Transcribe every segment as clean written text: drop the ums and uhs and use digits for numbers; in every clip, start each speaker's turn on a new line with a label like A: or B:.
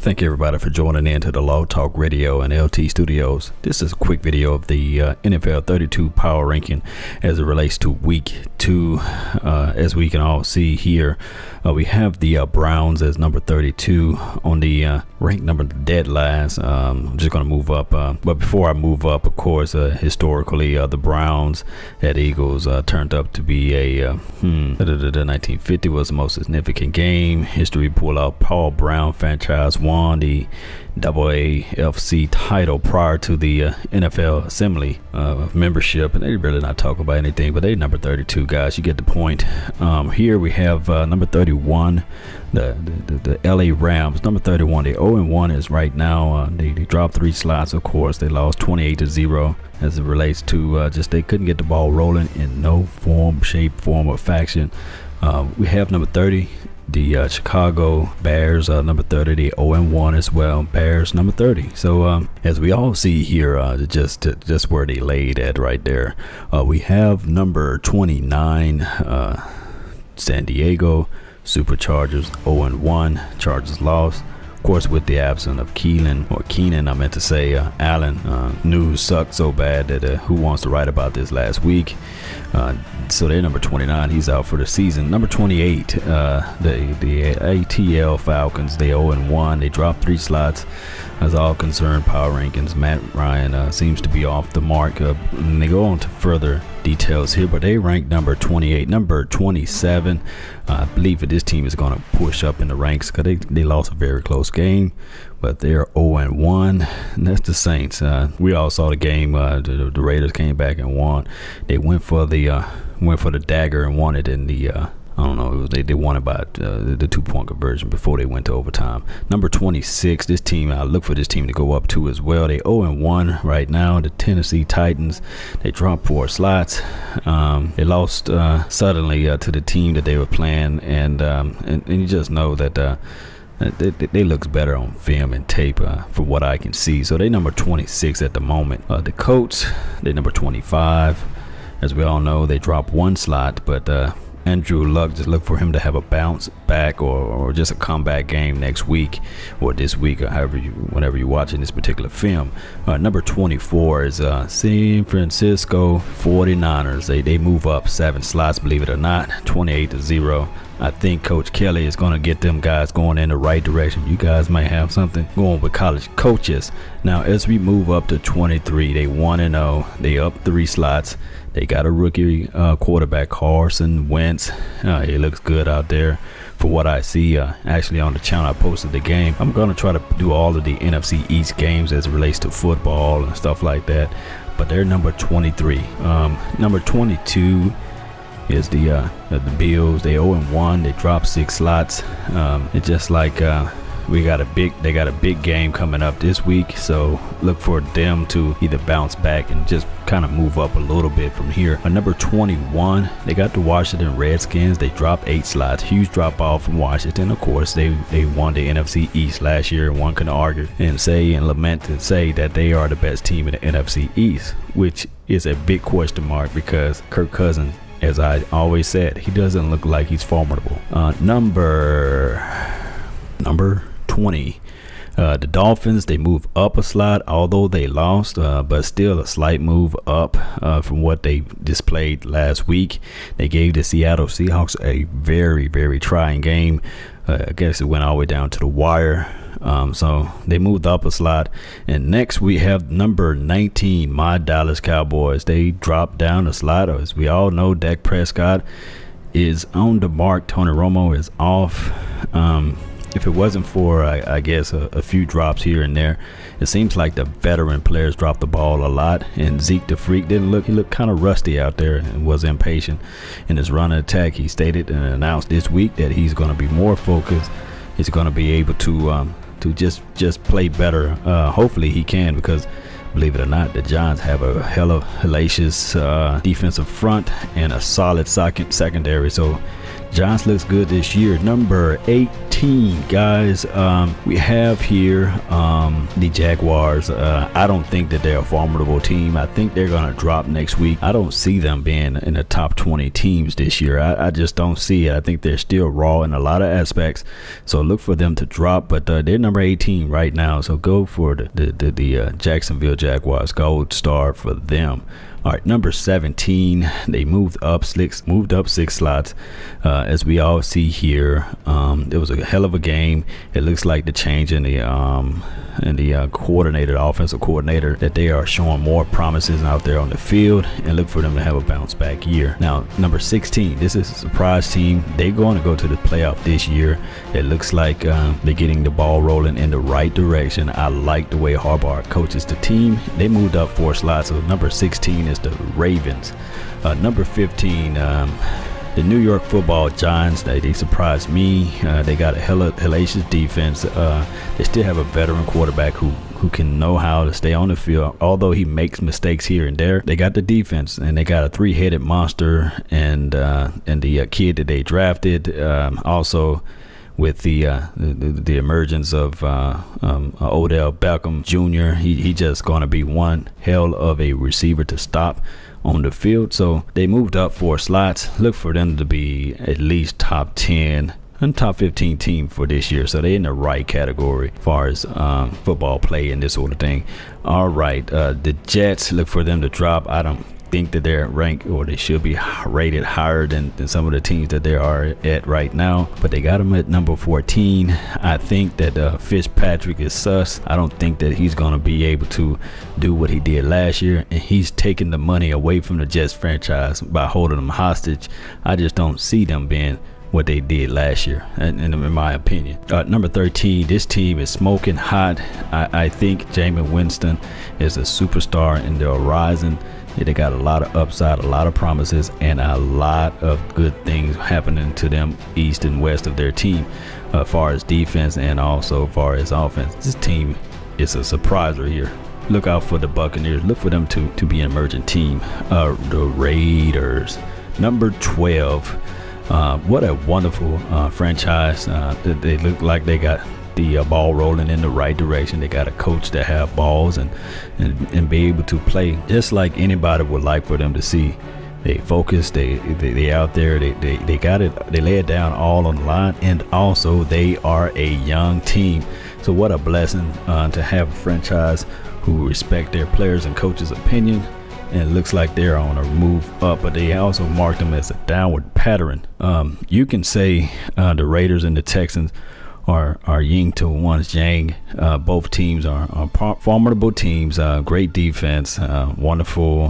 A: Thank you everybody for joining in to the Law Talk Radio and LT Studios. This is a quick video of the NFL 32 power ranking as it relates to week 2. As we can all see here, we have the Browns as number 32 on the rank number dead last. I'm just going to move up. But before I move up, of course, historically, the Browns at Eagles turned up to be a 1950 was the most significant game. History pull out Paul Brown franchise won the AAFC title prior to the NFL assembly membership, and they really not talking about anything, but they number 32, guys. You get the point. Here we have number 31, the LA Rams. Number 31, the 0-1 is right now. They dropped 3 slots. Of course, they lost 28-0 as it relates to just they couldn't get the ball rolling in no form, shape, form, or fashion. We have number 30. The Chicago Bears, number 30, the 0-1 as well. Bears, number 30. So as we all see here, just where they laid at right there. We have number 29, San Diego Superchargers, 0-1. Chargers lost. Of course, with the absence of Keenan, I meant to say Allen. News sucked so bad that who wants to write about this last week? So they're number 29. He's out for the season. Number 28, the ATL Falcons. They 0-1. They dropped 3 slots. As all concerned power rankings, Matt Ryan seems to be off the mark. And they go on to further details here, but they rank number 28. Number 27, I believe that this team is going to push up in the ranks because they lost a very close game, but they're 0-1, and that's the Saints. We all saw the game. The Raiders came back and won. They went for the dagger and won it in the I don't know. They won about the 2-point conversion before they went to overtime. Number 26, this team, I look for this team to go up too as well. They 0-1 right now. The Tennessee Titans, they dropped 4 slots. They lost suddenly to the team that they were playing, and you just know that they looks better on film and tape from what I can see. So they number 26 at the moment. The Colts, they number 25. As we all know, they dropped 1 slot, but Andrew Luck, just look for him to have a bounce back or just a comeback game next week or this week or whenever you're watching this particular film. Number 24 is San Francisco 49ers. They move up 7 slots, believe it or not, 28-0. I think Coach Kelly is going to get them guys going in the right direction. You guys might have something going with college coaches. Now, as we move up to 23, they 1-0. They up 3 slots. They got a rookie quarterback, Carson Wentz. He looks good out there for what I see. Actually, on the channel, I posted the game. I'm going to try to do all of the NFC East games as it relates to football and stuff like that. But they're number 23. Number 22 is the Bills. They 0-1. They dropped 6 slots. It's just like they got a big game coming up this week, so look for them to either bounce back and just kind of move up a little bit from here. Number 21, they got the Washington Redskins. They dropped 8 slots. Huge drop off from Washington. Of course, they won the NFC East last year, and one can argue and say and lament and say that they are the best team in the NFC East, which is a big question mark because Kirk Cousins, as I always said, he doesn't look like he's formidable. Number 20, the Dolphins, they move up a slot, although they lost, but still a slight move up from what they displayed last week. They gave the Seattle Seahawks a very, very trying game. I guess it went all the way down to the wire. So they moved up a slot. And next we have number 19, my Dallas Cowboys. They dropped down a slot. As we all know, Dak Prescott is on the mark. Tony Romo is off. If it wasn't for, I guess, a few drops here and there, it seems like the veteran players dropped the ball a lot. And Zeke the Freak he looked kind of rusty out there and was impatient in his run attack. He stated and announced this week that he's going to be more focused. He's going to be able to just play better. Hopefully he can, because believe it or not, the Giants have a hell of hellacious defensive front and a solid secondary. So Giants looks good this year. Number 18, guys, we have here the Jaguars. I don't think that they're a formidable team. I think they're going to drop next week. I don't see them being in the top 20 teams this year. I just don't see it. I think they're still raw in a lot of aspects, so look for them to drop, but they're number 18 right now, so go for the Jacksonville Jaguars. Gold star for them. All right, number 17, they moved up six slots. As we all see here, it was a hell of a game. It looks like the change in the offensive coordinator, that they are showing more promises out there on the field, and look for them to have a bounce back year. Now, number 16, this is a surprise team. They're going to go to the playoff this year. It looks like they're getting the ball rolling in the right direction. I like the way Harbaugh coaches the team. They moved up 4 slots, so number 16 is the Ravens. Number 15, the New York Football Giants. They surprised me. They got a hellacious defense. They still have a veteran quarterback who can know how to stay on the field, although he makes mistakes here and there. They got the defense, and they got a 3-headed monster, and the kid that they drafted, also with the emergence of Odell Beckham Jr. He just going to be one hell of a receiver to stop on the field. So they moved up 4 slots. Look for them to be at least top 10 and top 15 team for this year. So they're in the right category as far as football play and this sort of thing. All right, the Jets, look for them to drop. I don't think that they're ranked, or they should be rated higher than some of the teams that they are at right now, but they got them at number 14. I think that Fitzpatrick is sus. I don't think that he's going to be able to do what he did last year, and he's taking the money away from the Jets franchise by holding them hostage. I just don't see them being what they did last year, and in my opinion. Number 13, this team is smoking hot. I think Jameis Winston is a superstar in the horizon. They got a lot of upside, a lot of promises, and a lot of good things happening to them east and west of their team, as far as defense and also as far as offense. This team is a surpriser here. Look out for the Buccaneers. Look for them to be an emerging team. The Raiders, number 12. What a wonderful franchise. They look like they got the ball rolling in the right direction. They got a coach that have balls and be able to play just like anybody would like for them to see. They focus, they out there, they got it, they lay it down all on the line, and also they are a young team. So what a blessing to have a franchise who respect their players and coaches' opinion. And it looks like they're on a move up, but they also marked them as a downward pattern. You can say the Raiders and the Texans are yin to one's yang. Both teams are formidable teams. Great defense, wonderful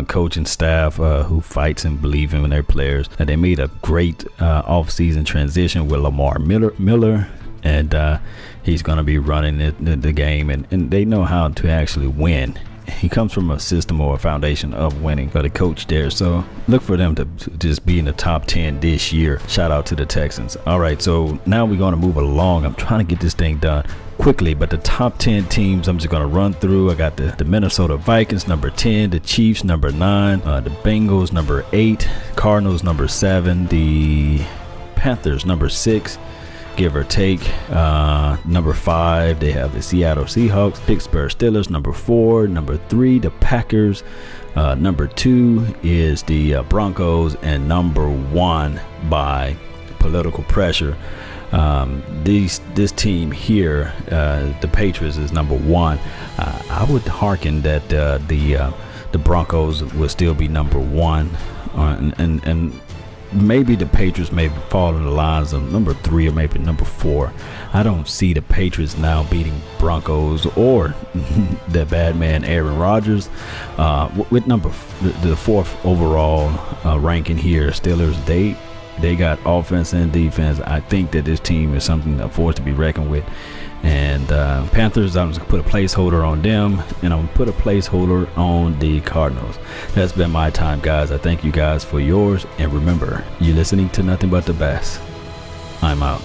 A: coaching staff who fights and believes in their players. And they made a great off-season transition with Lamar Miller, and he's going to be running the game, and they know how to actually win. He comes from a system or a foundation of winning for the coach there. So look for them to just be in the top 10 this year. Shout out to the Texans. All right, so now we're going to move along. I'm trying to get this thing done quickly, but the top 10 teams I'm just going to run through. I got the Minnesota Vikings number 10, the Chiefs number 9, the Bengals number 8, Cardinals number 7, the Panthers number 6, give or take. Number 5, they have the Seattle Seahawks. Pittsburgh Steelers number 4. Number 3, the Packers. Number 2 is the Broncos, and number 1 by political pressure. This team here, the Patriots, is number 1. I would hearken that the Broncos will still be number 1, and maybe the Patriots may fall in the lines of number 3 or maybe number 4. I don't see the Patriots now beating Broncos or the bad man Aaron Rodgers. With the 4th overall ranking here, Steelers, they got offense and defense. I think that this team is something that forced to be reckoned with. And Panthers, I'm just going to put a placeholder on them, and I'm going to put a placeholder on the Cardinals. That's been my time, guys. I thank you guys for yours. And remember, you're listening to nothing but the best. I'm out.